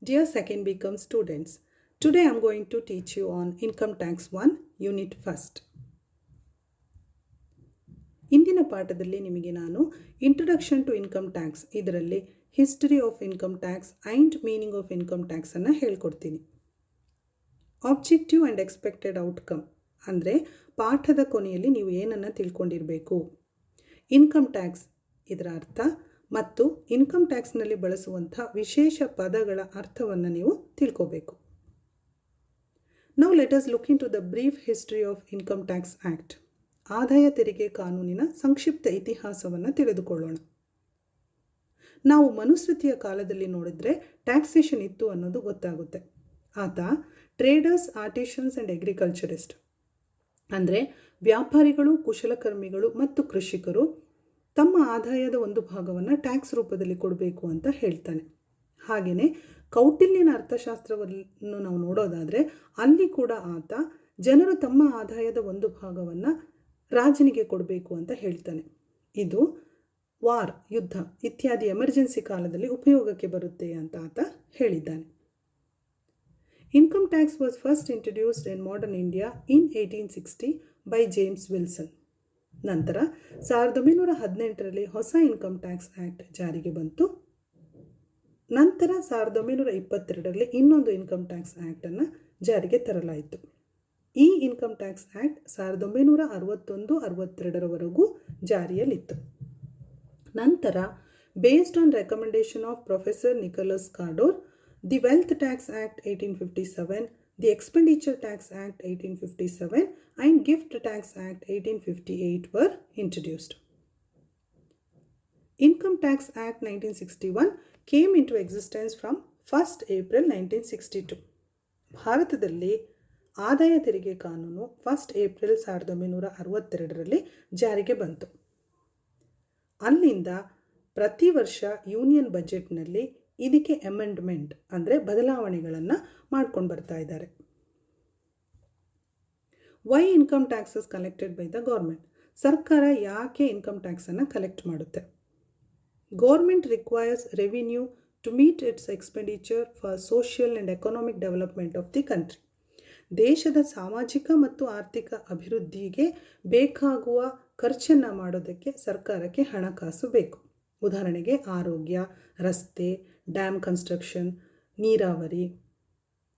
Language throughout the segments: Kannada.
Dear second BCom students, today I am going to teach you on Income Tax 1 Unit First. ಇಂದಿನ ಪಾಠದಲ್ಲಿ ನಿಮಗೆ ನಾನು ಇಂಟ್ರೊಡಕ್ಷನ್ ಟು ಇನ್ಕಮ್ ಟ್ಯಾಕ್ಸ್ ಇದರಲ್ಲಿ history of income tax and meaning of income ಟ್ಯಾಕ್ಸನ್ನು ಹೇಳ್ಕೊಡ್ತೀನಿ. ಆಬ್ಜೆಕ್ಟಿವ್ ಆ್ಯಂಡ್ ಎಕ್ಸ್ಪೆಕ್ಟೆಡ್ ಔಟ್ಕಮ್ ಅಂದರೆ ಪಾಠದ ಕೊನೆಯಲ್ಲಿ ನೀವು ಏನನ್ನು ತಿಳ್ಕೊಂಡಿರಬೇಕು. ಇನ್ಕಮ್ ಟ್ಯಾಕ್ಸ್ ಇದರ ಅರ್ಥ ಮತ್ತು ಇನ್ಕಮ್ ಟ್ಯಾಕ್ಸ್ನಲ್ಲಿ ಬಳಸುವಂಥ ವಿಶೇಷ ಪದಗಳ ಅರ್ಥವನ್ನು ನೀವು ತಿಳ್ಕೋಬೇಕು. Now let us look into the brief history of income tax act. ಆದಾಯ ತೆರಿಗೆ ಕಾನೂನಿನ ಸಂಕ್ಷಿಪ್ತ ಇತಿಹಾಸವನ್ನು ತಿಳಿದುಕೊಳ್ಳೋಣ. ನಾವು ಮನುಸ್ಮೃತಿಯ ಕಾಲದಲ್ಲಿ ನೋಡಿದ್ರೆ ಟ್ಯಾಕ್ಸೇಷನ್ ಇತ್ತು ಅನ್ನೋದು ಗೊತ್ತಾಗುತ್ತೆ. ಆತ ಟ್ರೇಡರ್ಸ್, ಆರ್ಟಿಷನ್ಸ್ ಆ್ಯಂಡ್ ಅಗ್ರಿಕಲ್ಚರಿಸ್ಟ್ ಅಂದರೆ ವ್ಯಾಪಾರಿಗಳು, ಕುಶಲಕರ್ಮಿಗಳು ಮತ್ತು ಕೃಷಿಕರು ತಮ್ಮ ಆದಾಯದ ಒಂದು ಭಾಗವನ್ನು ಟ್ಯಾಕ್ಸ್ ರೂಪದಲ್ಲಿ ಕೊಡಬೇಕು ಅಂತ ಹೇಳ್ತಾನೆ. ಹಾಗೆಯೇ ಕೌಟಿಲ್ಯನ ಅರ್ಥಶಾಸ್ತ್ರವನ್ನು ನಾವು ನೋಡೋದಾದರೆ ಅಲ್ಲಿ ಕೂಡ ಆತ ಜನರು ತಮ್ಮ ಆದಾಯದ ಒಂದು ಭಾಗವನ್ನು ರಾಜನಿಗೆ ಕೊಡಬೇಕು ಅಂತ ಹೇಳ್ತಾನೆ. ಇದು ವಾರ್, ಯುದ್ಧ ಇತ್ಯಾದಿ ಎಮರ್ಜೆನ್ಸಿ ಕಾಲದಲ್ಲಿ ಉಪಯೋಗಕ್ಕೆ ಬರುತ್ತೆ ಅಂತ ಆತ ಹೇಳಿದ್ದಾನೆ. Income tax was first introduced in modern India in 1860 by James Wilson. ನಂತರ 1918ರಲ್ಲಿ ಹೊಸ ಇನ್ಕಮ್ ಟ್ಯಾಕ್ಸ್ ಆ್ಯಕ್ಟ್ ಜಾರಿಗೆ ಬಂತು. ನಂತರ 1922ರಲ್ಲಿ ಇನ್ನೊಂದು ಇನ್ಕಮ್ ಟ್ಯಾಕ್ಸ್ ಆ್ಯಕ್ಟನ್ನು ಜಾರಿಗೆ ತರಲಾಯಿತು. ಈ ಇನ್ಕಮ್ ಟ್ಯಾಕ್ಸ್ ಆ್ಯಕ್ಟ್ 1961-62ರವರೆಗೂ ಜಾರಿಯಲ್ಲಿತ್ತು. ನಂತರ based on recommendation of professor Nicholas Kaldor, the wealth tax act 1857, the expenditure tax act 1857 and Gift Tax Act 1858 were introduced. Income Tax Act 1961 came into existence from 1st April 1962. ಭಾರತದಲ್ಲಿ ಆದಾಯ ತೆರಿಗೆ ಕಾನೂನು 1st ಏಪ್ರಿಲ್ 1962ರಲ್ಲಿ ಜಾರಿಗೆ ಬಂತು. ಅಲ್ಲಿಂದ ಪ್ರತಿ ವರ್ಷ ಯೂನಿಯನ್ ಬಜೆಟ್ನಲ್ಲಿ ಇದಕ್ಕೆ ಅಮೆಂಡ್ಮೆಂಟ್ ಅಂದರೆ ಬದಲಾವಣೆಗಳನ್ನು ಮಾಡ್ಕೊಂಡು ಬರ್ತಾ ಇದ್ದಾರೆ. Why income taxes collected by the government? ಸರ್ಕಾರ ಯಾಕೆ ಇನ್ಕಮ್ ಟ್ಯಾಕ್ಸನ್ನು ಕಲೆಕ್ಟ್ ಮಾಡುತ್ತೆ? Government requires revenue to meet its expenditure for social and economic development of the country. ದೇಶದ ಸಾಮಾಜಿಕ ಮತ್ತು ಆರ್ಥಿಕ ಅಭಿವೃದ್ಧಿಗೆ ಬೇಕಾಗುವ ಖರ್ಚನ್ನು ಮಾಡೋದಕ್ಕೆ ಸರ್ಕಾರಕ್ಕೆ ಹಣಕಾಸು ಬೇಕು. ಉದಾಹರಣೆಗೆ ಆರೋಗ್ಯ, ರಸ್ತೆ, ಡ್ಯಾಮ್ ಕನ್ಸ್ಟ್ರಕ್ಷನ್, ನೀರಾವರಿ,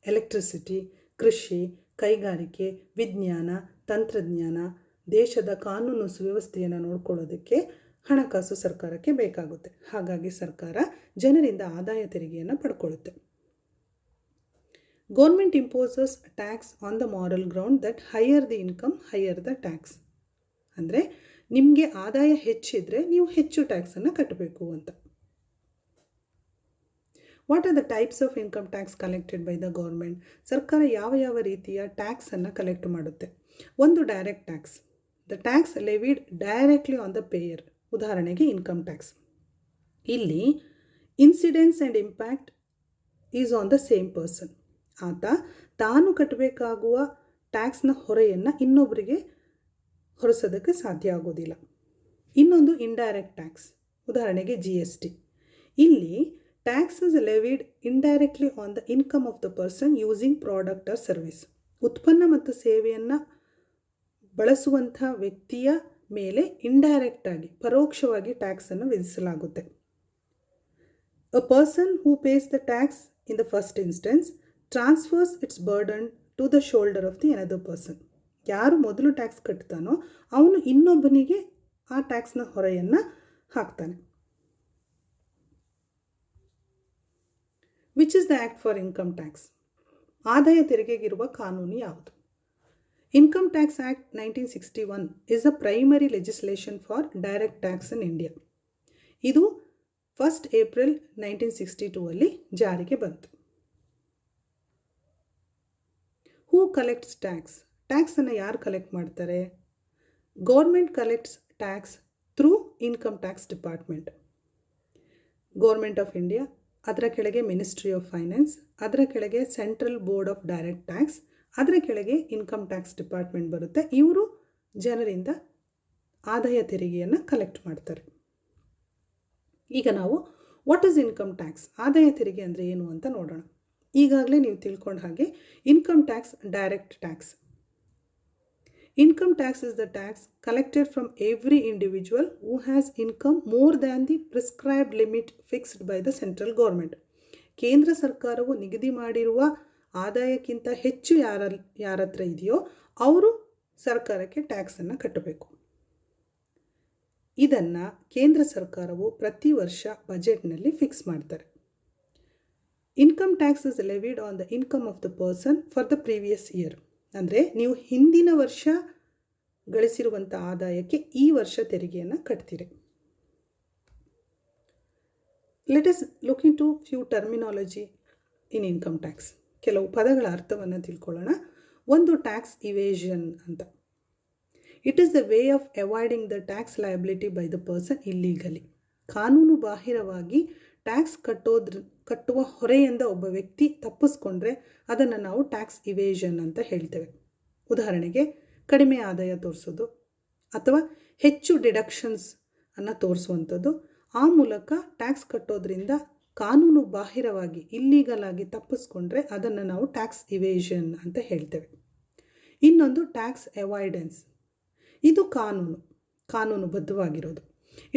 ಎಲೆಕ್ಟ್ರಿಸಿಟಿ, ಕೃಷಿ, ಕೈಗಾರಿಕೆ, ವಿಜ್ಞಾನ, ತಂತ್ರಜ್ಞಾನ, ದೇಶದ ಕಾನೂನು ಸುವ್ಯವಸ್ಥೆಯನ್ನು ನೋಡ್ಕೊಳ್ಳೋದಕ್ಕೆ ಹಣಕಾಸು ಸರ್ಕಾರಕ್ಕೆ ಬೇಕಾಗುತ್ತೆ. ಹಾಗಾಗಿ ಸರ್ಕಾರ ಜನರಿಂದ ಆದಾಯ ತೆರಿಗೆಯನ್ನು ಪಡ್ಕೊಳ್ಳುತ್ತೆ. Government imposes tax on the moral ground that higher the income higher the tax. ಅಂದರೆ ನಿಮಗೆ ಆದಾಯ ಹೆಚ್ಚಿದ್ರೆ ನೀವು ಹೆಚ್ಚು ಟ್ಯಾಕ್ಸನ್ನು ಕಟ್ಟಬೇಕು ಅಂತ. What are the types of income tax collected by the government? ಸರ್ಕಾರ ಯಾವ ಯಾವ ರೀತಿಯ ಟ್ಯಾಕ್ಸನ್ನು ಕಲೆಕ್ಟ್ ಮಾಡುತ್ತೆ? ಒಂದು direct tax, the tax levied directly on the payer. ಉದಾಹರಣೆಗೆ ಇನ್ಕಮ್ ಟ್ಯಾಕ್ಸ್. ಇಲ್ಲಿ incidence and impact is on the same person. ಆತ ತಾನು ಕಟ್ಟಬೇಕಾಗುವ ಟ್ಯಾಕ್ಸ್ನ ಹೊರೆಯನ್ನು ಇನ್ನೊಬ್ಬರಿಗೆ ಹೊರಿಸೋದಕ್ಕೆ ಸಾಧ್ಯ ಆಗೋದಿಲ್ಲ. ಇನ್ನೊಂದು ಇಂಡೈರೆಕ್ಟ್ ಟ್ಯಾಕ್ಸ್, ಉದಾಹರಣೆಗೆ GST. ಇಲ್ಲಿ tax is levied indirectly on the income of the person using product or service. ಉತ್ಪನ್ನ ಮತ್ತು ಸೇವೆಯನ್ನು ಬಳಸುವಂಥ ವ್ಯಕ್ತಿಯ ಮೇಲೆ ಇಂಡೈರೆಕ್ಟ್ ಆಗಿ ಪರೋಕ್ಷವಾಗಿ ಟ್ಯಾಕ್ಸನ್ನು ವಿಧಿಸಲಾಗುತ್ತೆ. A person who pays the tax in the first instance transfers its burden to the shoulder of the another person. ಯಾರು ಮೊದಲು ಟ್ಯಾಕ್ಸ್ ಕಟ್ತಾನೋ ಅವನು ಇನ್ನೊಬ್ಬನಿಗೆ ಆ ಟ್ಯಾಕ್ಸ್ನ ಹೊರೆಯನ್ನು ಹಾಕ್ತಾನೆ. Which is the act for income tax? ಆದಾಯ ತೆರಿಗೆಗಿರುವ ಕಾನೂನು ಯಾವುದು? Income tax act 1961 is a primary legislation for direct tax in India. ಇದು 1st ಏಪ್ರಿಲ್ 1962 ಜಾರಿಗೆ ಬಂತು. ಹೂ ಕಲೆಕ್ಟ್ಸ್ ಟ್ಯಾಕ್ಸ್? ಟ್ಯಾಕ್ಸನ್ನು ಯಾರು ಕಲೆಕ್ಟ್ ಮಾಡ್ತಾರೆ? Government collects tax through income tax department. Government of India, ಅದರ ಕೆಳಗೆ ಮಿನಿಸ್ಟ್ರಿ ಆಫ್ ಫೈನಾನ್ಸ್, ಅದರ ಕೆಳಗೆ central board of direct tax, ಅದರ ಕೆಳಗೆ ಇನ್ಕಮ್ ಟ್ಯಾಕ್ಸ್ ಡಿಪಾರ್ಟ್ಮೆಂಟ್ ಬರುತ್ತೆ. ಇವರು ಜನರಿಂದ ಆದಾಯ ತೆರಿಗೆಯನ್ನು ಕಲೆಕ್ಟ್ ಮಾಡ್ತಾರೆ. ಈಗ ನಾವು ವಾಟ್ ಇಸ್ ಇನ್ಕಮ್ ಟ್ಯಾಕ್ಸ್? ಆದಾಯ ತೆರಿಗೆ ಅಂದರೆ ಏನು ಅಂತ ನೋಡೋಣ. ಈಗಾಗಲೇ ನೀವು ತಿಳ್ಕೊಂಡ ಹಾಗೆ income tax direct tax. Income tax is the tax collected from every individual who has income more than the prescribed limit fixed by the central government. ಕೇಂದ್ರ ಸರ್ಕಾರವು ನಿಗದಿ ಮಾಡಿರುವ ಆದಾಯಕ್ಕಿಂತ ಹೆಚ್ಚು ಯಾರ ಹತ್ರ ಇದೆಯೋ ಅವರು ಸರ್ಕಾರಕ್ಕೆ ಟ್ಯಾಕ್ಸನ್ನು ಕಟ್ಟಬೇಕು. ಇದನ್ನು ಕೇಂದ್ರ ಸರ್ಕಾರವು ಪ್ರತಿ ವರ್ಷ ಬಜೆಟ್ನಲ್ಲಿ ಫಿಕ್ಸ್ ಮಾಡ್ತಾರೆ. Income tax is levied on the income of the person for the previous year. ಅಂದರೆ ನೀವು ಹಿಂದಿನ ವರ್ಷ ಗಳಿಸಿರುವಂಥ ಆದಾಯಕ್ಕೆ ಈ ವರ್ಷ ತೆರಿಗೆಯನ್ನು ಕಟ್ತೀರಿ. Let us look into few terminology in income tax. ಕೆಲವು ಪದಗಳ ಅರ್ಥವನ್ನು ತಿಳ್ಕೊಳ್ಳೋಣ. ಒಂದು ಟ್ಯಾಕ್ಸ್ ಇವೇಷನ್ ಅಂತ. It is the way of avoiding the tax liability by the person illegally. ಕಾನೂನು ಬಾಹಿರವಾಗಿ ಟ್ಯಾಕ್ಸ್ ಕಟ್ಟುವ ಹೊರೆಯಿಂದ ಒಬ್ಬ ವ್ಯಕ್ತಿ ತಪ್ಪಿಸ್ಕೊಂಡ್ರೆ ಅದನ್ನು ನಾವು ಟ್ಯಾಕ್ಸ್ ಇವೇಷನ್ ಅಂತ ಹೇಳ್ತೇವೆ. ಉದಾಹರಣೆಗೆ ಕಡಿಮೆ ಆದಾಯ ತೋರಿಸೋದು ಅಥವಾ ಹೆಚ್ಚು ಡಿಡಕ್ಷನ್ಸ್ ಅನ್ನು ತೋರಿಸುವಂಥದ್ದು. ಆ ಮೂಲಕ ಟ್ಯಾಕ್ಸ್ ಕಟ್ಟೋದ್ರಿಂದ ಕಾನೂನು ಬಾಹಿರವಾಗಿ ಇಲ್ಲೀಗಲ್ ಆಗಿ ತಪ್ಪಿಸ್ಕೊಂಡ್ರೆ ಅದನ್ನು ನಾವು ಟ್ಯಾಕ್ಸ್ ಇವೇಷನ್ ಅಂತ ಹೇಳ್ತೇವೆ. ಇನ್ನೊಂದು ಟ್ಯಾಕ್ಸ್ ಅವಾಯ್ಡೆನ್ಸ್. ಇದು ಕಾನೂನುಬದ್ಧವಾಗಿರೋದು.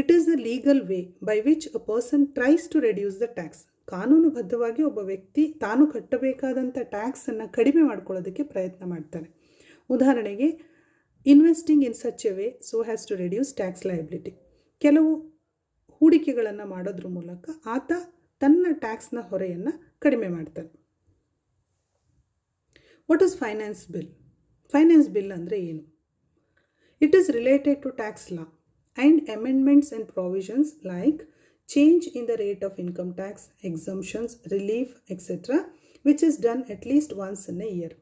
It is the legal way by which a person tries to reduce the tax. ಕಾನೂನುಬದ್ಧವಾಗಿ ಒಬ್ಬ ವ್ಯಕ್ತಿ ತಾನು ಕಟ್ಟಬೇಕಾದಂಥ ಟ್ಯಾಕ್ಸನ್ನು ಕಡಿಮೆ ಮಾಡ್ಕೊಳ್ಳೋದಕ್ಕೆ ಪ್ರಯತ್ನ ಮಾಡ್ತಾನೆ. ಉದಾಹರಣೆಗೆ investing in such a way so has to reduce tax liability. ಕೆಲವು ಹೂಡಿಕೆಗಳನ್ನು ಮಾಡೋದ್ರ ಮೂಲಕ ಆತ ತನ್ನ ಟ್ಯಾಕ್ಸ್ನ ಹೊರೆಯನ್ನು ಕಡಿಮೆ ಮಾಡ್ತಾನೆ. What is finance bill? Finance bill ಅಂದರೆ ಏನು? It is related to tax law and amendments and provisions like change in the rate of income tax, exemptions, relief, etc., which is done at least once in a year.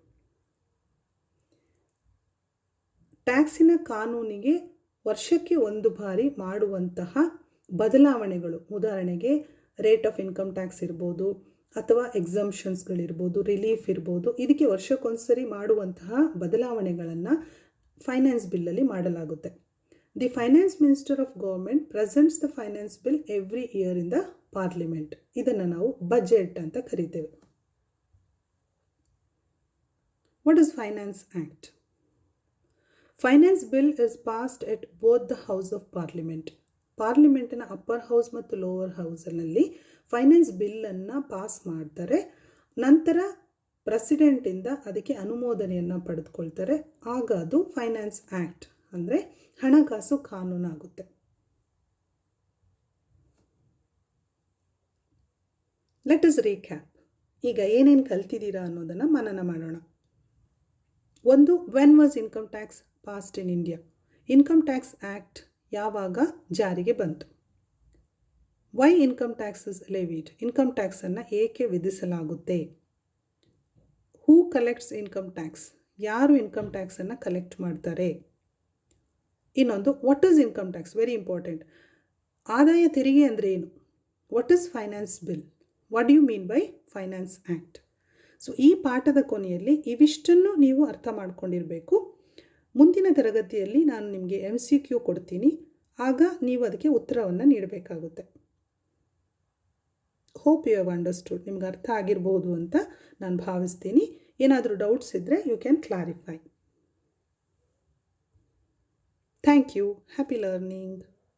ಟ್ಯಾಕ್ಸಿನ ಕಾನೂನಿಗೆ ವರ್ಷಕ್ಕೆ ಒಂದು ಬಾರಿ ಮಾಡುವಂತಹ ಬದಲಾವಣೆಗಳು, ಉದಾಹರಣೆಗೆ ರೇಟ್ ಆಫ್ ಇನ್ಕಮ್ ಟ್ಯಾಕ್ಸ್ ಇರ್ಬೋದು ಅಥವಾ ಎಕ್ಸಂಪ್ಷನ್ಸ್ಗಳಿರ್ಬೋದು, ರಿಲೀಫ್ ಇರ್ಬೋದು, ಇದಕ್ಕೆ ವರ್ಷಕ್ಕೊಂದ್ಸರಿ ಮಾಡುವಂತಹ ಬದಲಾವಣೆಗಳನ್ನು ಫೈನಾನ್ಸ್ ಬಿಲ್ಲಲ್ಲಿ ಮಾಡಲಾಗುತ್ತೆ. The finance minister of government presents the finance bill every year in the parliament. ಇದನ್ನು ನಾವು ಬಜೆಟ್ ಅಂತ ಕರಿತೇವೆ. What is finance act? Finance bill is passed at both the house of parliament. ಪಾರ್ಲಿಮೆಂಟಿನ ಅಪ್ಪರ್ ಹೌಸ್ ಮತ್ತು ಲೋವರ್ ಹೌಸ್ನಲ್ಲಿ ಫೈನಾನ್ಸ್ ಬಿಲ್ಲನ್ನು ಪಾಸ್ ಮಾಡ್ತಾರೆ. ನಂತರ ಪ್ರೆಸಿಡೆಂಟಿಂದ ಅದಕ್ಕೆ ಅನುಮೋದನೆಯನ್ನು ಪಡೆದುಕೊಳ್ತಾರೆ. ಆಗ ಅದು ಫೈನಾನ್ಸ್ ಆ್ಯಕ್ಟ್ ಅಂದರೆ ಹಣಕಾಸು ಕಾನೂನಾಗುತ್ತೆ. Let us recap. ಈಗ ಏನೇನು ಕಲ್ತಿದ್ದೀರಾ ಅನ್ನೋದನ್ನು ಮನನ ಮಾಡೋಣ. ಒಂದು, when was income tax passed in India? Income tax act ಯಾವಾಗ ಜಾರಿಗೆ ಬಂತು? Why income tax is levied? Income ಟ್ಯಾಕ್ಸನ್ನು ಏಕೆ ವಿಧಿಸಲಾಗುತ್ತೆ? Who collects income tax? ಯಾರು ಇನ್ಕಮ್ ಟ್ಯಾಕ್ಸನ್ನು ಕಲೆಕ್ಟ್ ಮಾಡ್ತಾರೆ? ಇನ್ನೊಂದು, what is income tax? Very important. ಆದಾಯ ತೆರಿಗೆ ಅಂದರೆ ಏನು? What is finance bill? What do you mean by finance act? So ಈ ಪಾಠದ ಕೊನೆಯಲ್ಲಿ ಇವಿಷ್ಟನ್ನು ನೀವು ಅರ್ಥ ಮಾಡ್ಕೊಂಡಿರಬೇಕು. ಮುಂದಿನ ತರಗತಿಯಲ್ಲಿ ನಾನು ನಿಮಗೆ MCQ ಕೊಡ್ತೀನಿ. ಆಗ ನೀವು ಅದಕ್ಕೆ ಉತ್ತರವನ್ನು ನೀಡಬೇಕಾಗುತ್ತೆ. Hope you have understood. ನಿಮ್ಗೆ ಅರ್ಥ ಆಗಿರಬಹುದು ಅಂತ ನಾನು ಭಾವಿಸ್ತೀನಿ. ಏನಾದರೂ ಡೌಟ್ಸ್ ಇದ್ದರೆ you can clarify. Thank you. Happy learning.